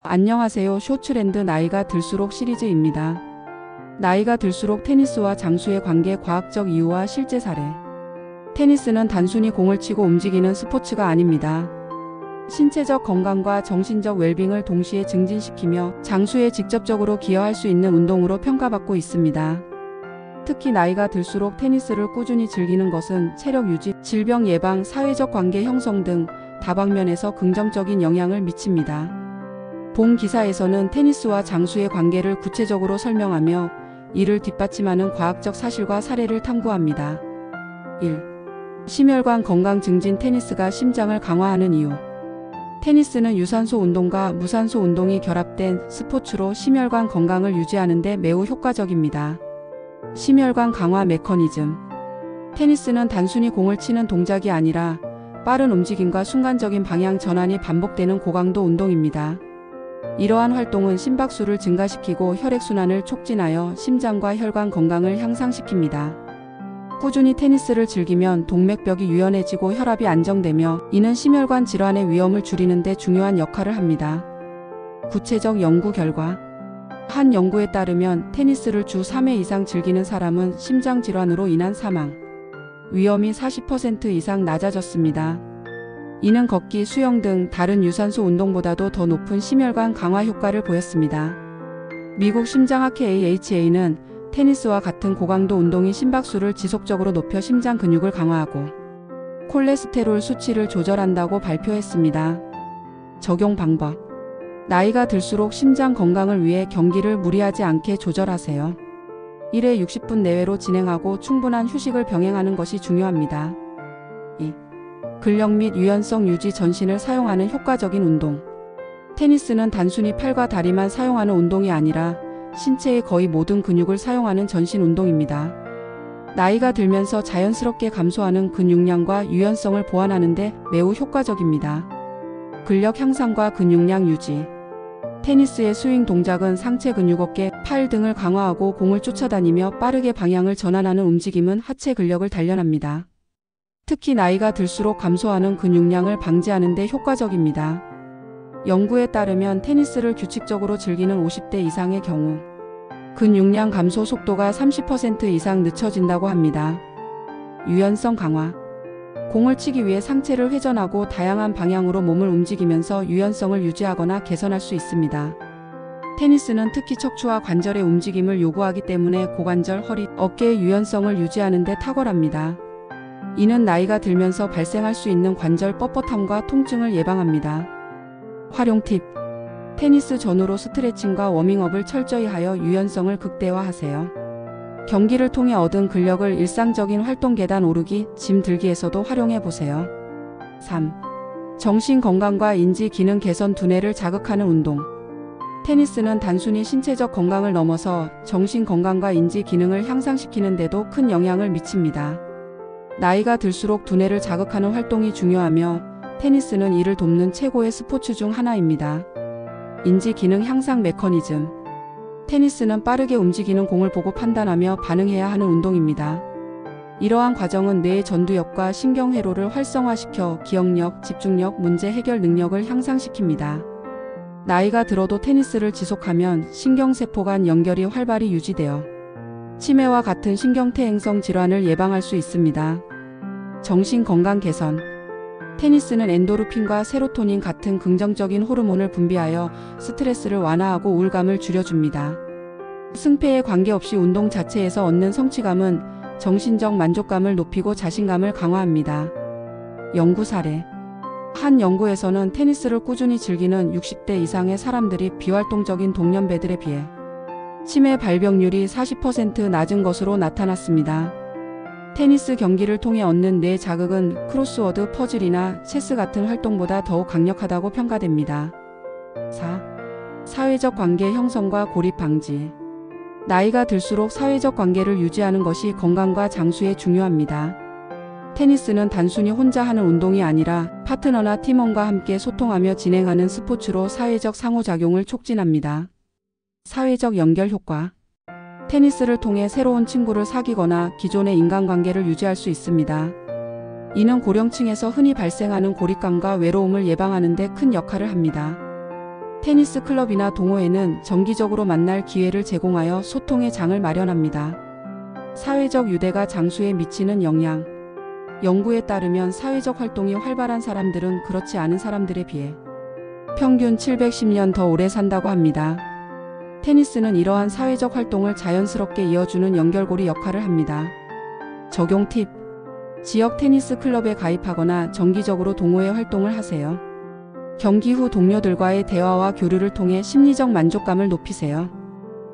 안녕하세요. 쇼츠랜드 나이가 들수록 시리즈입니다. 나이가 들수록 테니스와 장수의 관계 과학적 이유와 실제 사례. 테니스는 단순히 공을 치고 움직이는 스포츠가 아닙니다. 신체적 건강과 정신적 웰빙을 동시에 증진시키며 장수에 직접적으로 기여할 수 있는 운동으로 평가받고 있습니다. 특히 나이가 들수록 테니스를 꾸준히 즐기는 것은 체력 유지, 질병 예방, 사회적 관계 형성 등 다방면에서 긍정적인 영향을 미칩니다. 본 기사에서는 테니스와 장수의 관계를 구체적으로 설명하며 이를 뒷받침하는 과학적 사실과 사례를 탐구합니다. 1. 심혈관 건강 증진. 테니스가 심장을 강화하는 이유. 테니스는 유산소 운동과 무산소 운동이 결합된 스포츠로 심혈관 건강을 유지하는 데 매우 효과적입니다. 심혈관 강화 메커니즘. 테니스는 단순히 공을 치는 동작이 아니라 빠른 움직임과 순간적인 방향 전환이 반복되는 고강도 운동입니다. 이러한 활동은 심박수를 증가시키고 혈액순환을 촉진하여 심장과 혈관 건강을 향상시킵니다. 꾸준히 테니스를 즐기면 동맥벽이 유연해지고 혈압이 안정되며 이는 심혈관 질환의 위험을 줄이는 데 중요한 역할을 합니다. 구체적 연구 결과. 한 연구에 따르면 테니스를 주 3회 이상 즐기는 사람은 심장질환으로 인한 사망 위험이 40% 이상 낮아졌습니다. 이는 걷기, 수영 등 다른 유산소 운동보다도 더 높은 심혈관 강화 효과를 보였습니다. 미국 심장학회 AHA는 테니스와 같은 고강도 운동이 심박수를 지속적으로 높여 심장 근육을 강화하고 콜레스테롤 수치를 조절한다고 발표했습니다. 적용 방법. 나이가 들수록 심장 건강을 위해 경기를 무리하지 않게 조절하세요. 1회 60분 내외로 진행하고 충분한 휴식을 병행하는 것이 중요합니다. 2. 근력 및 유연성 유지. 전신을 사용하는 효과적인 운동. 테니스는 단순히 팔과 다리만 사용하는 운동이 아니라 신체의 거의 모든 근육을 사용하는 전신 운동입니다. 나이가 들면서 자연스럽게 감소하는 근육량과 유연성을 보완하는 데 매우 효과적입니다. 근력 향상과 근육량 유지. 테니스의 스윙 동작은 상체 근육, 어깨, 팔 등을 강화하고 공을 쫓아다니며 빠르게 방향을 전환하는 움직임은 하체 근력을 단련합니다. 특히 나이가 들수록 감소하는 근육량을 방지하는 데 효과적입니다. 연구에 따르면 테니스를 규칙적으로 즐기는 50대 이상의 경우 근육량 감소 속도가 30% 이상 늦춰진다고 합니다. 유연성 강화. 공을 치기 위해 상체를 회전하고 다양한 방향으로 몸을 움직이면서 유연성을 유지하거나 개선할 수 있습니다. 테니스는 특히 척추와 관절의 움직임을 요구하기 때문에 고관절, 허리, 어깨의 유연성을 유지하는 데 탁월합니다. 이는 나이가 들면서 발생할 수 있는 관절 뻣뻣함과 통증을 예방합니다. 활용 팁. 테니스 전후로 스트레칭과 워밍업을 철저히 하여 유연성을 극대화하세요. 경기를 통해 얻은 근력을 일상적인 활동, 계단 오르기, 짐 들기에서도 활용해 보세요. 3. 정신 건강과 인지 기능 개선. 두뇌를 자극하는 운동. 테니스는 단순히 신체적 건강을 넘어서 정신 건강과 인지 기능을 향상시키는 데도 큰 영향을 미칩니다. 나이가 들수록 두뇌를 자극하는 활동이 중요하며 테니스는 이를 돕는 최고의 스포츠 중 하나입니다. 인지 기능 향상 메커니즘. 테니스는 빠르게 움직이는 공을 보고 판단하며 반응해야 하는 운동입니다. 이러한 과정은 뇌의 전두엽과 신경회로를 활성화시켜 기억력, 집중력, 문제 해결 능력을 향상시킵니다. 나이가 들어도 테니스를 지속하면 신경세포 간 연결이 활발히 유지되어 치매와 같은 신경퇴행성 질환을 예방할 수 있습니다. 정신 건강 개선. 테니스는 엔도르핀과 세로토닌 같은 긍정적인 호르몬을 분비하여 스트레스를 완화하고 우울감을 줄여줍니다. 승패에 관계없이 운동 자체에서 얻는 성취감은 정신적 만족감을 높이고 자신감을 강화합니다. 연구 사례. 한 연구에서는 테니스를 꾸준히 즐기는 60대 이상의 사람들이 비활동적인 동년배들에 비해 치매 발병률이 40% 낮은 것으로 나타났습니다. 테니스 경기를 통해 얻는 뇌 자극은 크로스워드 퍼즐이나 체스 같은 활동보다 더욱 강력하다고 평가됩니다. 4. 사회적 관계 형성과 고립 방지. 나이가 들수록 사회적 관계를 유지하는 것이 건강과 장수에 중요합니다. 테니스는 단순히 혼자 하는 운동이 아니라 파트너나 팀원과 함께 소통하며 진행하는 스포츠로 사회적 상호작용을 촉진합니다. 사회적 연결 효과. 테니스를 통해 새로운 친구를 사귀거나 기존의 인간관계를 유지할 수 있습니다. 이는 고령층에서 흔히 발생하는 고립감과 외로움을 예방하는 데 큰 역할을 합니다. 테니스 클럽이나 동호회는 정기적으로 만날 기회를 제공하여 소통의 장을 마련합니다. 사회적 유대가 장수에 미치는 영향. 연구에 따르면 사회적 활동이 활발한 사람들은 그렇지 않은 사람들에 비해 평균 710년 더 오래 산다고 합니다. 테니스는 이러한 사회적 활동을 자연스럽게 이어주는 연결고리 역할을 합니다. 적용 팁. 지역 테니스 클럽에 가입하거나 정기적으로 동호회 활동을 하세요. 경기 후 동료들과의 대화와 교류를 통해 심리적 만족감을 높이세요.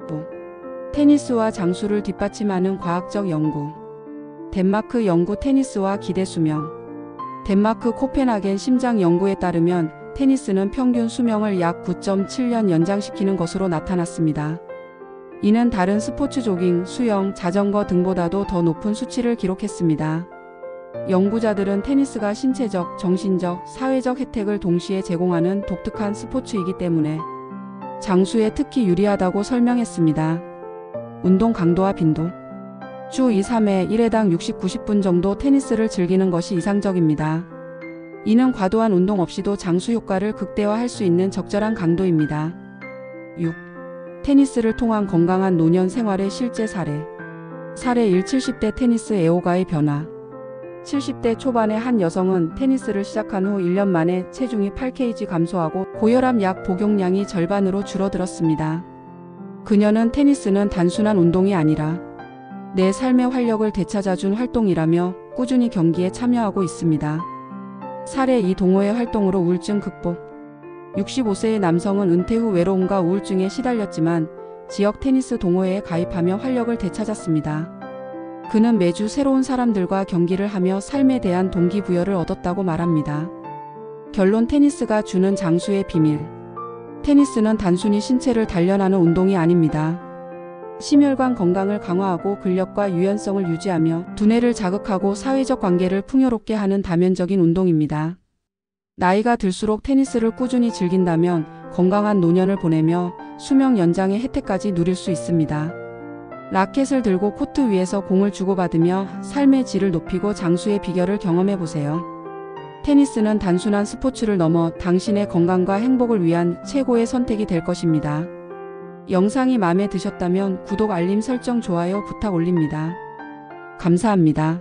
5. 테니스와 장수를 뒷받침하는 과학적 연구. 덴마크 연구 테니스와 기대 수명. 덴마크 코펜하겐 심장 연구에 따르면 테니스는 평균 수명을 약 9.7년 연장시키는 것으로 나타났습니다. 이는 다른 스포츠 조깅, 수영, 자전거 등보다도 더 높은 수치를 기록했습니다. 연구자들은 테니스가 신체적, 정신적, 사회적 혜택을 동시에 제공하는 독특한 스포츠이기 때문에 장수에 특히 유리하다고 설명했습니다. 운동 강도와 빈도. 주 2, 3회 1회당 60, 90분 정도 테니스를 즐기는 것이 이상적입니다. 이는 과도한 운동 없이도 장수 효과를 극대화할 수 있는 적절한 강도입니다. 6. 테니스를 통한 건강한 노년 생활의 실제 사례. 사례 1. 70대 테니스 애호가의 변화. 70대 초반의 한 여성은 테니스를 시작한 후 1년 만에 체중이 8kg 감소하고 고혈압 약 복용량이 절반으로 줄어들었습니다. 그녀는 테니스는 단순한 운동이 아니라 내 삶의 활력을 되찾아준 활동이라며 꾸준히 경기에 참여하고 있습니다. 사례 2. 동호회 활동으로 우울증 극복. 65세의 남성은 은퇴 후 외로움과 우울증에 시달렸지만 지역 테니스 동호회에 가입하며 활력을 되찾았습니다. 그는 매주 새로운 사람들과 경기를 하며 삶에 대한 동기부여를 얻었다고 말합니다. 결론. 테니스가 주는 장수의 비밀. 테니스는 단순히 신체를 단련하는 운동이 아닙니다. 심혈관 건강을 강화하고 근력과 유연성을 유지하며 두뇌를 자극하고 사회적 관계를 풍요롭게 하는 다면적인 운동입니다. 나이가 들수록 테니스를 꾸준히 즐긴다면 건강한 노년을 보내며 수명 연장의 혜택까지 누릴 수 있습니다. 라켓을 들고 코트 위에서 공을 주고받으며 삶의 질을 높이고 장수의 비결을 경험해보세요. 테니스는 단순한 스포츠를 넘어 당신의 건강과 행복을 위한 최고의 선택이 될 것입니다. 영상이 마음에 드셨다면 구독, 알림 설정, 좋아요 부탁 올립니다. 감사합니다.